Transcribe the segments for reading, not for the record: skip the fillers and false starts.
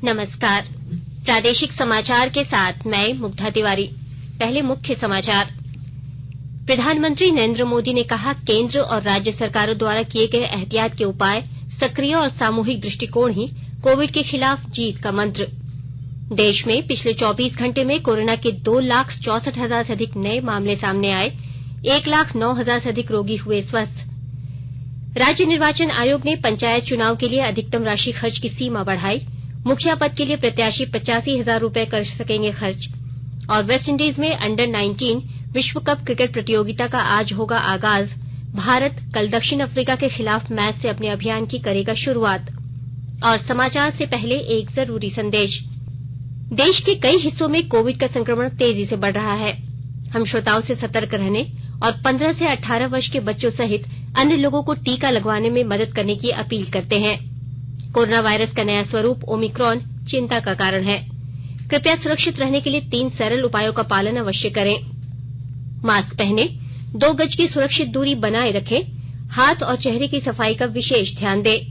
नमस्कार। प्रादेशिक समाचार के साथ मैं मुग्धा तिवारी। पहले मुख्य समाचार। प्रधानमंत्री नरेंद्र मोदी ने कहा, केंद्र और राज्य सरकारों द्वारा किए गए एहतियात के उपाय, सक्रिय और सामूहिक दृष्टिकोण ही कोविड के खिलाफ जीत का मंत्र। देश में पिछले 24 घंटे में कोरोना के 2,64,000 से अधिक नए मामले सामने आए। 1,09,000 से अधिक रोगी हुए स्वस्थ। राज्य निर्वाचन आयोग ने पंचायत चुनाव के लिए अधिकतम राशि खर्च की सीमा बढ़ाई। मुखिया पद के लिए प्रत्याशी 85,000 रुपए कर सकेंगे खर्च। और वेस्टइंडीज में अंडर 19 विश्व कप क्रिकेट प्रतियोगिता का आज होगा आगाज। भारत कल दक्षिण अफ्रीका के खिलाफ मैच से अपने अभियान की करेगा शुरुआत। और समाचार से पहले एक जरूरी संदेश। देश के कई हिस्सों में कोविड का संक्रमण तेजी से बढ़ रहा है। हम श्रोताओं से सतर्क रहने और 15 से 18 वर्ष के बच्चों सहित अन्य लोगों को टीका लगवाने में मदद करने की अपील करते हैं। कोरोना वायरस का नया स्वरूप ओमिक्रॉन चिंता का कारण है। कृपया सुरक्षित रहने के लिए 3 सरल उपायों का पालन अवश्य करें। मास्क पहनें, 2 गज की सुरक्षित दूरी बनाए रखें, हाथ और चेहरे की सफाई का विशेष ध्यान दें।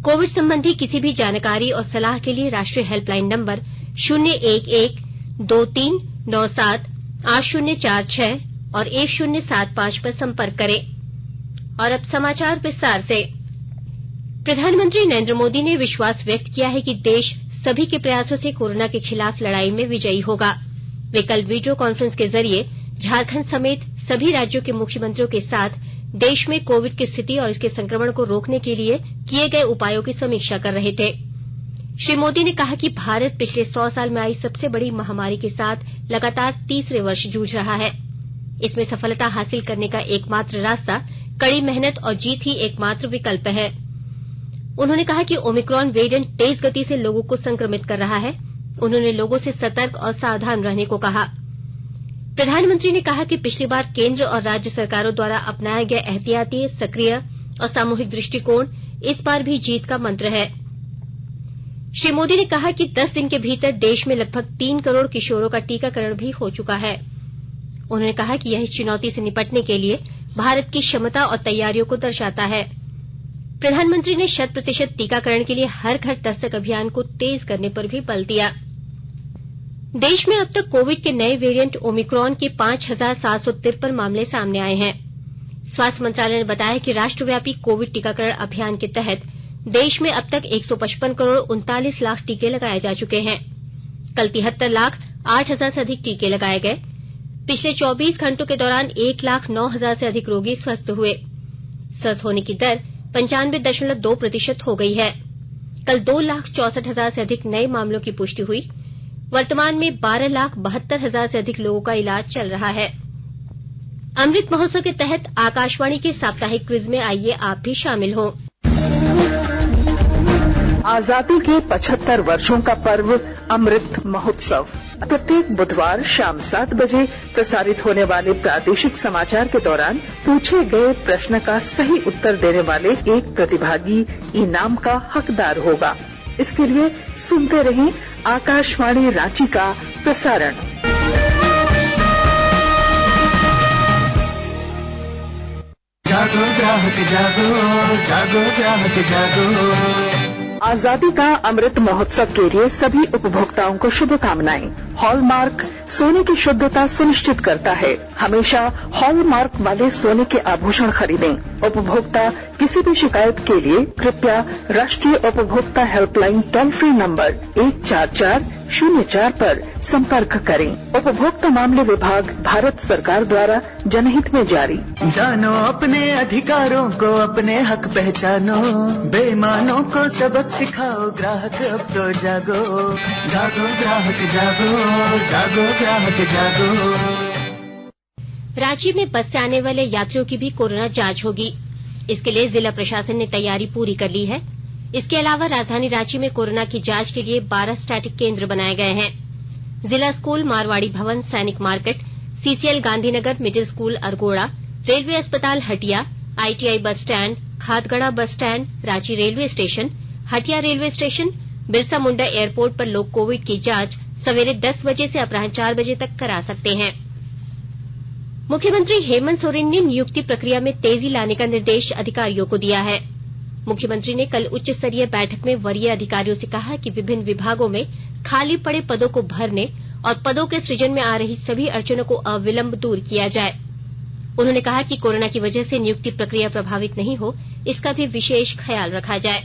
कोविड संबंधी किसी भी जानकारी और सलाह के लिए राष्ट्रीय हेल्पलाइन नंबर 011-2397-8046 और 1075 पर संपर्क करें। और अब समाचार विस्तार से। प्रधानमंत्री नरेंद्र मोदी ने विश्वास व्यक्त किया है कि देश सभी के प्रयासों से कोरोना के खिलाफ लड़ाई में विजयी होगा। वे कल वीडियो कॉन्फ्रेंस के जरिए झारखंड समेत सभी राज्यों के मुख्यमंत्रियों के साथ देश में कोविड की स्थिति और इसके संक्रमण को रोकने के लिए किए गए उपायों की समीक्षा कर रहे थे। श्री मोदी ने कहा कि भारत पिछले 100 साल में आई सबसे बड़ी महामारी के साथ लगातार तीसरे वर्ष जूझ रहा है। इसमें सफलता हासिल करने का एकमात्र रास्ता कड़ी मेहनत और जीत ही एकमात्र विकल्प है। उन्होंने कहा कि ओमिक्रॉन वेरिएंट तेज गति से लोगों को संक्रमित कर रहा है। उन्होंने लोगों से सतर्क और सावधान रहने को कहा। प्रधानमंत्री ने कहा कि पिछली बार केंद्र और राज्य सरकारों द्वारा अपनाया गया एहतियाती, सक्रिय और सामूहिक दृष्टिकोण इस बार भी जीत का मंत्र है। श्री मोदी ने कहा कि 10 दिन के भीतर देश में लगभग 3 करोड़ किशोरों का टीकाकरण भी हो चुका है। उन्होंने कहा कि यह इस चुनौती से निपटने के लिए भारत की क्षमता और तैयारियों को दर्शाता है। प्रधानमंत्री ने 100% टीकाकरण के लिए हर घर दस्तक अभियान को तेज करने पर भी बल दिया। देश में अब तक कोविड के नए वेरिएंट ओमिक्रॉन के 5,753 मामले सामने आए हैं। स्वास्थ्य मंत्रालय ने बताया कि राष्ट्रव्यापी कोविड टीकाकरण अभियान के तहत देश में अब तक 155 करोड़ 39 लाख टीके लगाए जा चुके हैं। कल 73,08,000 से अधिक टीके लगाए गए। पिछले 24 घंटों के दौरान 1,09,000 से अधिक रोगी स्वस्थ हुए। स्वस्थ होने की दर 95.2% हो गई है। कल 2,64,000 से अधिक नए मामलों की पुष्टि हुई। वर्तमान में 12,72,000 से अधिक लोगों का इलाज चल रहा है। अमृत महोत्सव के तहत आकाशवाणी के साप्ताहिक क्विज में आइए आप भी शामिल हों। आजादी के 75 वर्षों का पर्व अमृत महोत्सव प्रत्येक बुधवार शाम 7 बजे प्रसारित होने वाले प्रादेशिक समाचार के दौरान पूछे गए प्रश्न का सही उत्तर देने वाले एक प्रतिभागी इनाम का हकदार होगा। इसके लिए सुनते रहें आकाशवाणी रांची का प्रसारण। जागो ग्राहक जागो, जागो ग्राहक जागो। आजादी का अमृत महोत्सव के लिए सभी उपभोक्ताओं को शुभकामनाएं। हॉलमार्क सोने की शुद्धता सुनिश्चित करता है। हमेशा हॉलमार्क वाले सोने के आभूषण खरीदें। उपभोक्ता किसी भी शिकायत के लिए कृपया राष्ट्रीय उपभोक्ता हेल्पलाइन टोल फ्री नंबर 14404 पर संपर्क करें। उपभोक्ता मामले विभाग, भारत सरकार द्वारा जनहित में जारी। जानो अपने अधिकारों को, अपने हक पहचानो, बेईमानों को सबक सिखाओ, ग्राहक अब तो जागो, जागो ग्राहक जागो, जागो ग्राहक जागो। रांची में बस से आने वाले यात्रियों की भी कोरोना जांच होगी। इसके लिए जिला प्रशासन ने तैयारी पूरी कर ली है। इसके अलावा राजधानी रांची में कोरोना की जांच के लिए 12 स्टैटिक केंद्र बनाए गए हैं। जिला school Marwari Bhavan, Sainik market, CCL Gandhinagar middle school Argora, railway अस्पताल Hatia, ITI bus stand, Khadgarha bus stand, Ranchi railway station, Hatia railway station, Birsa Munda airport पर लोग कोविड की जांच सवेरे 10 बजे से अपराह्न 4 बजे तक करा सकते हैं। मुख्यमंत्री हेमंत सोरेन ने नियुक्ति प्रक्रिया में तेजी लाने का निर्देश अधिकारियों को दिया है। मुख्यमंत्री ने कल उच्च स्तरीय बैठक में वरीय अधिकारियों से कहा कि विभिन्न विभागों में खाली पड़े पदों को भरने और पदों के सृजन में आ रही सभी अड़चनों को अविलंब दूर किया जाए। उन्होंने कहा कि कोरोना की वजह से नियुक्ति प्रक्रिया प्रभावित नहीं हो, इसका भी विशेष ख्याल रखा जाए।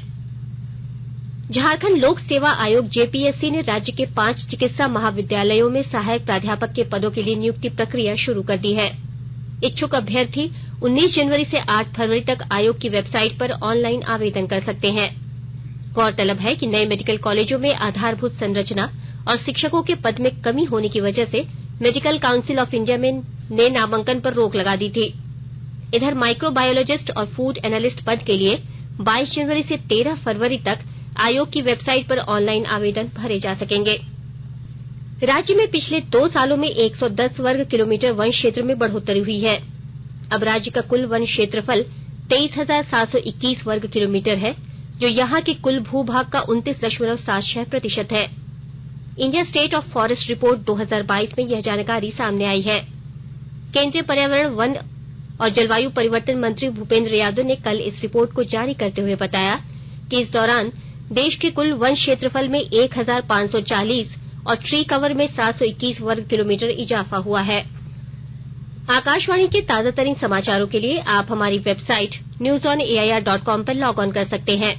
झारखंड लोक सेवा आयोग जेपीएससी ने राज्य के 5 चिकित्सा महाविद्यालयों में सहायक प्राध्यापक के पदों के लिए नियुक्ति प्रक्रिया शुरू कर दी है। इच्छुक अभ्यर्थी 19 जनवरी से 8 फरवरी तक आयोग की वेबसाइट पर ऑनलाइन आवेदन कर सकते हैं। गौरतलब है कि नए मेडिकल कॉलेजों में आधारभूत संरचना और शिक्षकों के पद में कमी होने की वजह से मेडिकल काउंसिल ऑफ इंडिया ने नामांकन पर रोक लगा दी थी। इधर माइक्रोबायोलॉजिस्ट और फूड एनालिस्ट पद के लिए 22 जनवरी से 13 फरवरी तक आयोग की वेबसाइट पर ऑनलाइन आवेदन भरे जा सकेंगे। राज्य में पिछले 2 सालों में 110 वर्ग किलोमीटर वन क्षेत्र में बढ़ोतरी हुई है। अब राज्य का कुल वन क्षेत्रफल 23,721 वर्ग किलोमीटर है, जो यहां के कुल भूभाग का 29.76% है। India state of forest report 2022 में यह जानकारी सामने आई है। केंद्रीय पर्यावरण, वन और जलवायु परिवर्तन मंत्री भूपेंद्र यादव ने कल इस रिपोर्ट को जारी करते हुए बताया कि इस दौरान देश के कुल वन क्षेत्रफल में 1,540 और ट्री कवर में 721 वर्ग किलोमीटर इजाफा हुआ है। आकाशवाणी के ताजातरीन समाचारों के लिए आप हमारी वेबसाइट newsonair.com पर लॉग ऑन कर सकते हैं।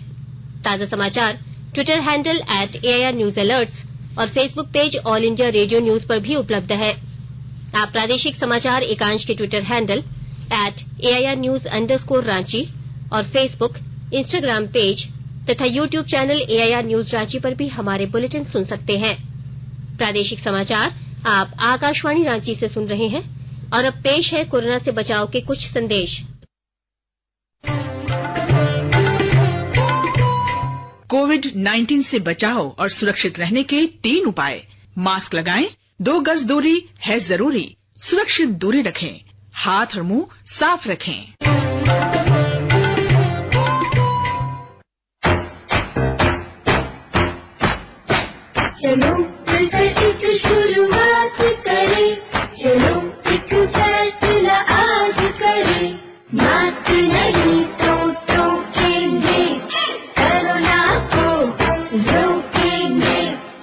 ताजा समाचार ट्विटर हैंडल @AIRNewsAlerts और Facebook page all India radio news पर भी उपलब्ध है। आप प्रादेशिक समाचार एकांश के ट्विटर हैंडल @AIRNews_रांची और फेसबुक, इंस्टाग्राम पेज तथा YouTube channel AIR news Ranchi पर भी हमारे बुलेटिन सुन सकते हैं। प्रादेशिक समाचार आप आकाशवाणी रांची से सुन रहे हैं और अब पेश है कोरोना से बचाव के कुछ संदेश। कोविड-19 से बचाव और सुरक्षित रहने के 3 उपाय। मास्क लगाएं, 2 गज दूरी है जरूरी, सुरक्षित दूरी रखें, हाथ और मुंह साफ रखें। चलो मिलकर एक शुरुआत करें, चलो एक फैसला आज करें, मास्क नहीं तो टोकेंगे, कोरोना को रोकेंगे,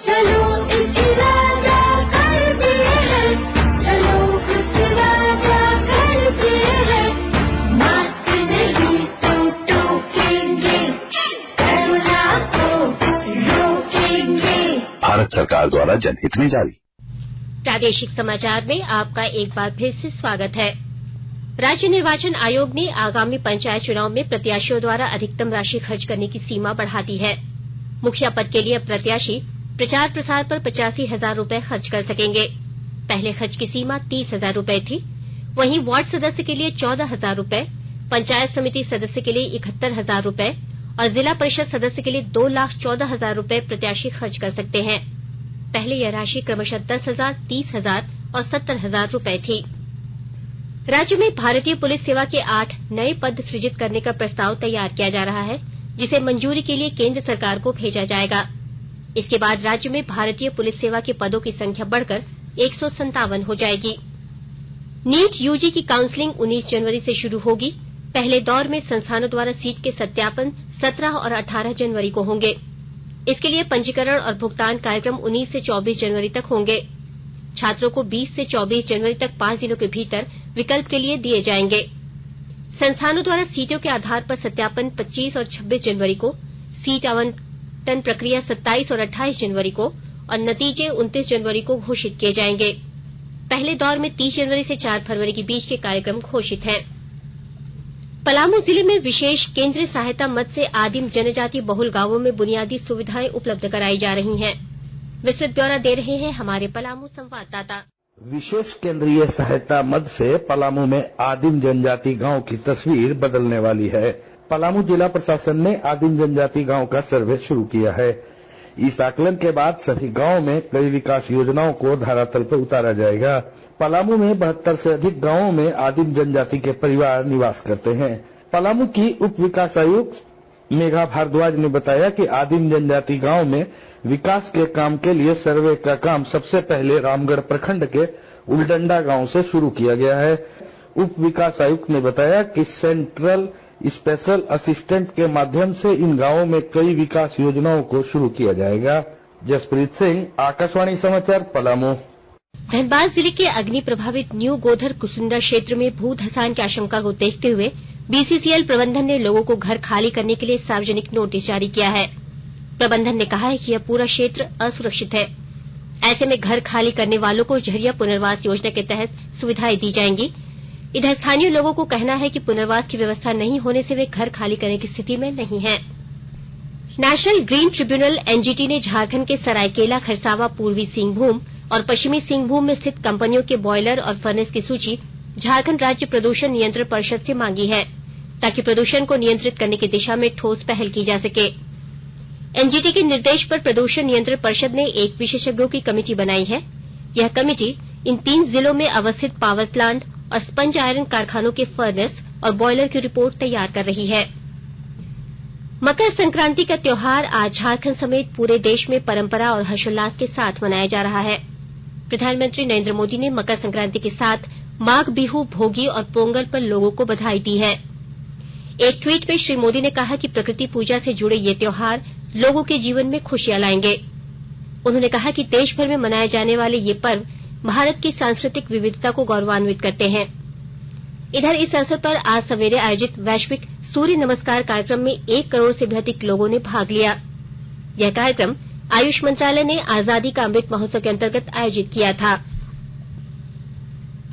चलो एक वादा करते हैं, चलो एक वादा करते हैं, मास्क नहीं तो टोकेंगे, कोरोना को रोकेंगे। भारत सरकार द्वारा जनहित में जारी। प्रादेशिक समाचार में आपका एक बार फिर से स्वागत है। राज्य निर्वाचन आयोग ने आगामी पंचायत चुनाव में प्रत्याशियों द्वारा अधिकतम राशि खर्च करने की सीमा बढ़ा दी है। मुखिया पद के लिए प्रत्याशी प्रचार प्रसार पर 85,000 रूपये खर्च कर सकेंगे। पहले खर्च की सीमा 30,000 रूपये थी। वहीं वार्ड सदस्य के लिए 14,000 रूपये, पंचायत समिति सदस्य के लिए 71,000 रूपये और जिला परिषद सदस्य के लिए 2,14,000 रूपये प्रत्याशी खर्च कर सकते हैं। पहले यह राशि क्रमशः 10,000, 30,000 और 70,000 रूपये थी। राज्य में भारतीय पुलिस सेवा के 8 नए पद सृजित करने का प्रस्ताव तैयार किया जा रहा है, जिसे मंजूरी के लिए केंद्र सरकार को भेजा जाएगा। इसके बाद राज्य में भारतीय पुलिस सेवा के पदों की संख्या बढ़कर 157 हो जाएगी। नीट यूजी की काउंसलिंग 19 जनवरी से शुरू होगी। पहले दौर में संस्थानों द्वारा सीट के सत्यापन 17 और 18 जनवरी को होंगे। इसके लिए पंजीकरण और भुगतान कार्यक्रम 19 से 24 जनवरी तक होंगे। छात्रों को 20 से 24 जनवरी तक 5 दिनों के भीतर विकल्प के लिए दिए जाएंगे। संस्थानों द्वारा सीटों के आधार पर सत्यापन 25 और 26 जनवरी को, सीट आवंटन प्रक्रिया 27 और 28 जनवरी को और नतीजे 29 जनवरी को घोषित किए जाएंगे। पहले दौर में 30 जनवरी से 4 फरवरी के बीच के कार्यक्रम घोषित हैं। पलामू जिले में विशेष केंद्रीय सहायता मद से आदिम जनजाति बहुल गांवों में बुनियादी सुविधाएं उपलब्ध कराई जा रही हैं। विस्तृत ब्यौरा दे रहे हैं हमारे पलामू संवाददाता। विशेष केंद्रीय सहायता मद से पलामू में आदिम जनजाति गांव की तस्वीर बदलने वाली है। पलामू जिला प्रशासन ने आदिम जनजाति गांव का सर्वे शुरू किया है। इस आकलन के बाद सभी गांव में कई विकास योजनाओं को धरातल पर उतारा जाएगा। पलामू में 72 से अधिक गांवों में आदिम जनजाति के परिवार निवास करते हैं। पलामू की उप विकास आयुक्त मेघा भारद्वाज ने बताया कि आदिम जनजाति गांव में विकास के काम के लिए सर्वे का काम सबसे पहले रामगढ़ प्रखंड के उलडंडा गांव से शुरू किया गया है। उप विकास आयुक्त ने बताया कि सेंट्रल स्पेशल असिस्टेंट के माध्यम से इन गांवों में कई विकास योजनाओं को शुरू किया जाएगा। जसप्रीत सिंह, आकाशवाणी समाचार, पलामू। धनबाद जिले के अग्नि प्रभावित न्यू गोधर कुसुंडा क्षेत्र में भू धसान की आशंका को देखते हुए बीसीसीएल प्रबंधन ने लोगों को घर खाली करने के लिए सार्वजनिक नोटिस जारी किया है। प्रबंधन ने कहा है कि यह पूरा क्षेत्र असुरक्षित है। ऐसे में घर खाली करने वालों को झरिया पुनर्वास योजना के तहत सुविधाएं दी जाएंगी। इधर स्थानीय लोगों को कहना है कि पुनर्वास की व्यवस्था नहीं होने से वे घर खाली करने की स्थिति में नहीं हैं। नेशनल ग्रीन ट्रिब्यूनल एनजीटी ने झारखंड के सरायकेला, खरसावां, पूर्वी सिंहभूम और पश्चिमी सिंहभूम में स्थित कंपनियों के बॉयलर और फर्नेस की सूची झारखंड राज्य प्रदूषण नियंत्रण परिषद से मांगी है, ताकि प्रदूषण को नियंत्रित करने की दिशा में ठोस पहल की जा सके। एनजीटी के निर्देश पर प्रदूषण नियंत्रण परिषद ने एक विशेषज्ञों की कमेटी बनाई है। यह कमेटी इन 3 जिलों में अवस्थित पावर प्लांट और स्पंज आयरन कारखानों के फर्नेस और बॉयलर की रिपोर्ट तैयार कर रही है। मकर संक्रांति का त्योहार आज झारखंड समेत पूरे देश में परंपरा और हर्षोल्लास के साथ मनाया जा रहा है। प्रधानमंत्री नरेंद्र मोदी ने मकर संक्रांति के साथ माघ बिहू, भोगी और पोंगल पर लोगों को बधाई दी है। एक ट्वीट में श्री मोदी ने कहा कि प्रकृति पूजा से जुड़े ये त्योहार लोगों के जीवन में खुशियां लाएंगे। उन्होंने कहा कि देश भर में मनाए जाने वाले ये पर्व भारत की सांस्कृतिक विविधता को गौरवान्वित करते हैं। इधर इस अवसर पर आज सवेरे आयोजित वैश्विक सूर्य नमस्कार कार्यक्रम में 1 करोड़ से भी अधिक लोगों ने भाग लिया। यह कार्यक्रम आयुष मंत्रालय ने आजादी का अमृत महोत्सव के अंतर्गत आयोजित किया था।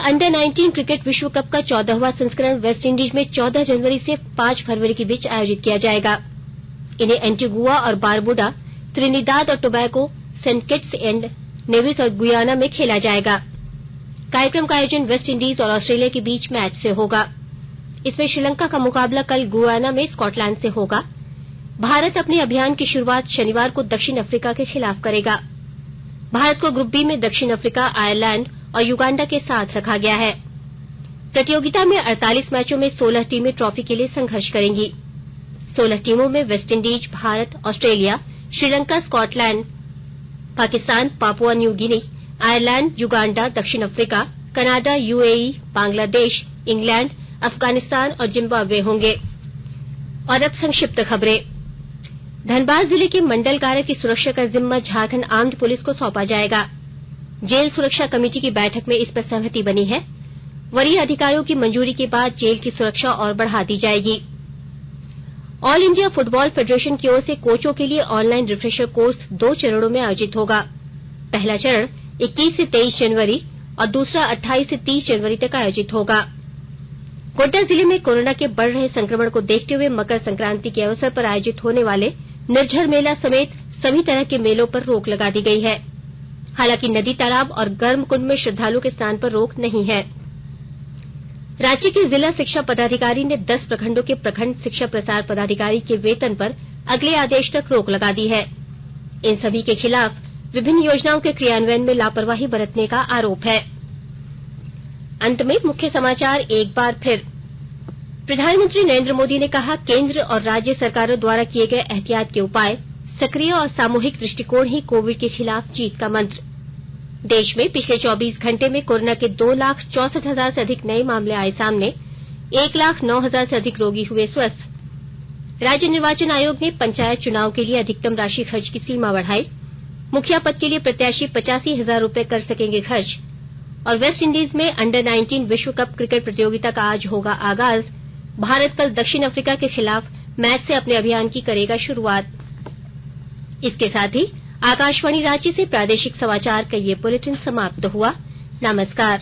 अंडर 19 क्रिकेट विश्व कप का 14वां संस्करण वेस्टइंडीज में 14 जनवरी से 5 फरवरी के बीच आयोजित किया जाएगा। इन्हें एंटीगुआ और बारबुडा, त्रिनिदाद और Tobago, Saint Kitts and Nevis और गुयाना में खेला जाएगा। कार्यक्रम का आयोजन वेस्टइंडीज और ऑस्ट्रेलिया के बीच मैच से होगा। इसमें श्रीलंका का मुकाबला कल गुयाना में स्कॉटलैंड से होगा। भारत अपने अभियान की शुरुआत शनिवार को दक्षिण अफ्रीका के खिलाफ करेगा। भारत को ग्रुप बी में दक्षिण अफ्रीका, आयरलैंड और युगांडा के साथ रखा गया है। प्रतियोगिता में 48 मैचों में 16 टीमें ट्रॉफी के लिए संघर्ष करेंगी। 16 टीमों में West Indies, Bharat, Australia, Sri Lanka, Scotland, Pakistan, Papua New Guinea, Ireland, Uganda, दक्षिण Africa, Canada, UAE, Bangladesh, England, Afghanistan और जिम्बाब्वे होंगे। और अब संक्षिप्त खबरें। धनबाद जिले के मंडल कारा की सुरक्षा का जिम्मा झारखंड आर्म्ड पुलिस को सौंपा जाएगा। जेल सुरक्षा कमेटी की बैठक में इस पर सहमति बनी है। वरीय अधिकारियों की मंजूरी के बाद जेल की सुरक्षा और बढ़ा दी जाएगी। ऑल इंडिया फुटबॉल फेडरेशन की ओर से कोचों के लिए ऑनलाइन रिफ्रेशर कोर्स 2 चरणों में आयोजित होगा। पहला चरण 21 से 23 जनवरी और दूसरा 28 से 30 जनवरी तक आयोजित होगा। गोड्डा जिले में कोरोना के बढ़ रहे संक्रमण को देखते हुए मकर संक्रांति के अवसर पर आयोजित होने वाले निर्झर मेला समेत सभी तरह के मेलों पर रोक लगा दी गई है। हालांकि नदी, तालाब और गर्म कुंड में श्रद्धालुओं के स्नान पर रोक नहीं है। रांची के जिला शिक्षा पदाधिकारी ने 10 प्रखंडों के प्रखंड शिक्षा प्रसार पदाधिकारी के वेतन पर अगले आदेश तक रोक लगा दी है। इन सभी के खिलाफ विभिन्न योजनाओं के क्रियान्वयन में लापरवाही बरतने का आरोप है। अंत में मुख्य समाचार एक बार फिर। प्रधानमंत्री नरेंद्र मोदी ने कहा, केंद्र और राज्य सरकारों द्वारा किए गए एहतियात के उपाय, सक्रिय और सामूहिक दृष्टिकोण ही कोविड के खिलाफ जीत का मंत्र। देश में पिछले 24 घंटे में कोरोना के 2,64,000 से अधिक नए मामले आए सामने, 1,09,000 से अधिक रोगी हुए स्वस्थ। राज्य निर्वाचन आयोग ने पंचायत चुनाव के लिए अधिकतम राशि खर्च की सीमा बढ़ाई। मुखिया पद के लिए प्रत्याशी 85,000 रूपये कर सकेंगे खर्च। और वेस्ट इंडीज में अंडर 19 विश्व कप क्रिकेट प्रतियोगिता का आज होगा आगाज। भारत कल दक्षिण अफ्रीका के खिलाफ मैच से अपने अभियान की करेगा शुरुआत। इसके साथ ही आकाशवाणी रांची से प्रादेशिक समाचार का ये बुलेटिन समाप्त हुआ। नमस्कार।